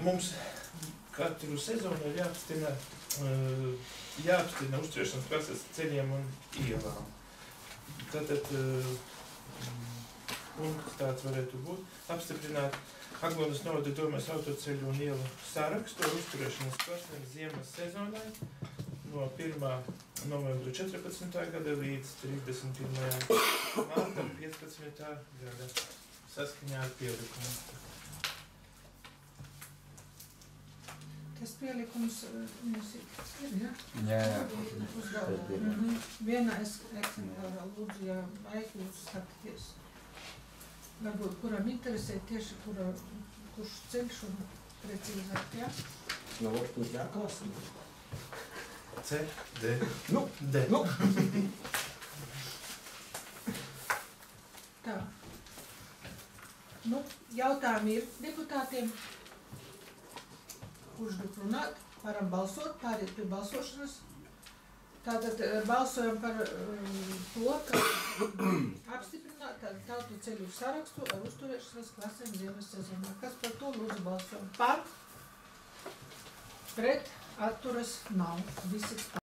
mums katru sezonu ir jāapstiprina uzturēšanas klases ceļiem un ielām. Tātad punkts tāds varētu būt apstiprināt Aglonas novada domes autoceļu un ielu sarakstu ar uzturēšanas klasēm ziemas sezonai no 1. novembra 14. gada līdz 31. mārtam 15. gada saskaņā ar pielikumu. Tas pielikums mums ir, ja? Jā. Vienā eksemplārā lūdzu, ja vajag jūs skatīties. Varbūt, kuram interesē tieši, kurš ceļš un precīzāk, ja? Nu, tur jāklasa. C, D, D. Tā. Nu, jautājumi ir deputātiem. Kurš grib runāt? Varam balsot, pāriet pie balsošanas. Tātad balsojam par to, ka apstiprināt tautu ceļu sarakstu ar uzturēšanas klasēm ziemas sezonā. Kas par to lūdzu balsojam? Par? Pret? Atturas nav. Visi